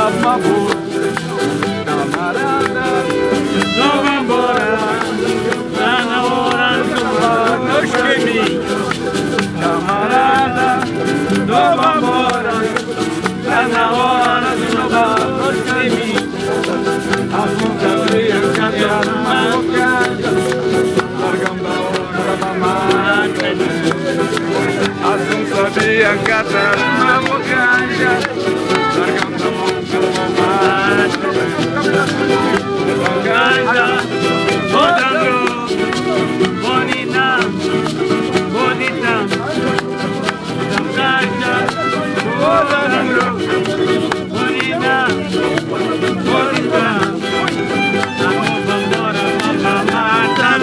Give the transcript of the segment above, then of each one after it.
uma boa. Camarada, não vai embora. Tá na hora de tomar meus queiminhos. Camarada, não vai embora. Tá na hora de tomar meus queiminhos. A fruta veio cadear uma bocada. Largando a hora da mata. Assim sabia catar uma bocada. Largando a boca da mata. Bocada, rodando, bonita, bonita. Bocada, rodando, bonita, bonita. Vamos embora, vamos matar.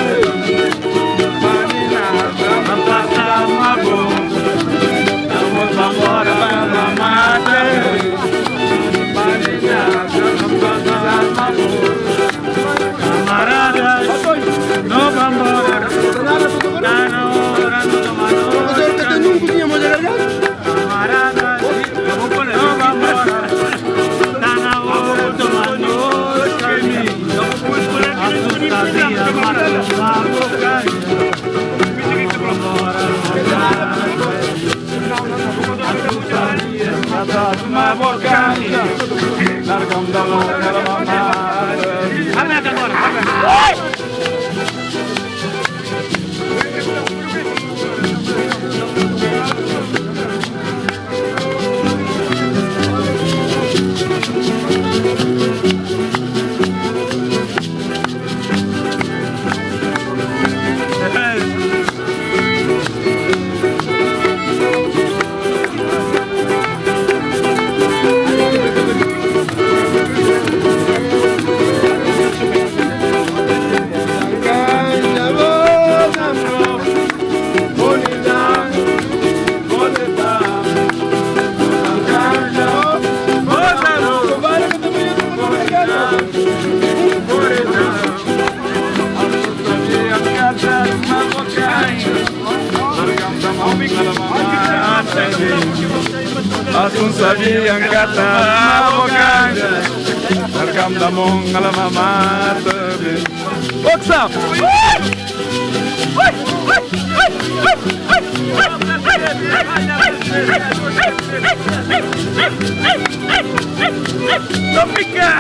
Vamos passar uma boa. Vamos embora, vamos matar. Camaradas, não vamos embora. Tá na hora de tomar noite. Camaradas, não vamos embora. Tá na hora de tomar noite. A putaria mata uma bocaia. Vamos embora, a putaria mata uma bocaia. Largando a boca da mamada. Aberta agora, aberta. Asum sabiam catar uma bocada. Largando a mão a la mamata. Oxa! Não fica!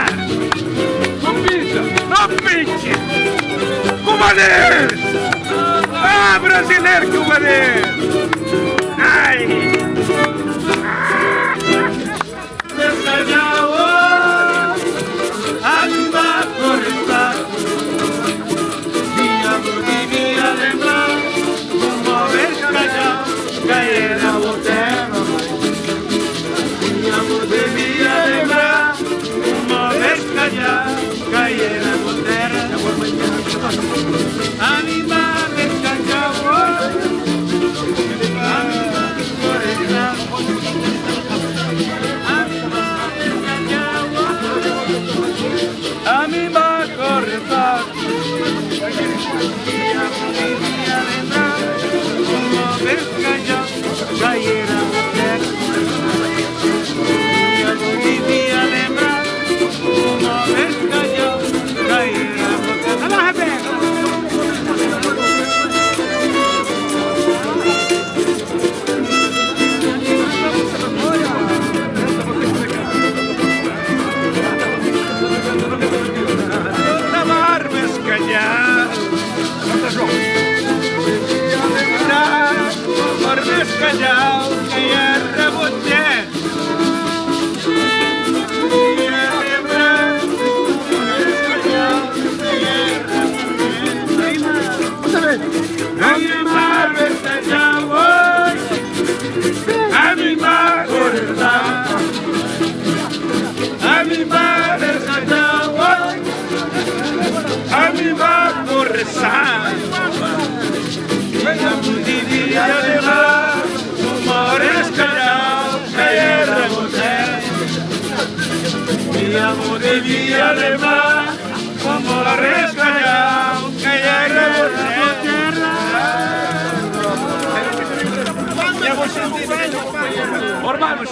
Não pisa! Não pique! Comadeiro! Ah, brasileiro comadeiro! Ai! Devia levar como rescalhão, que era você. Ormano,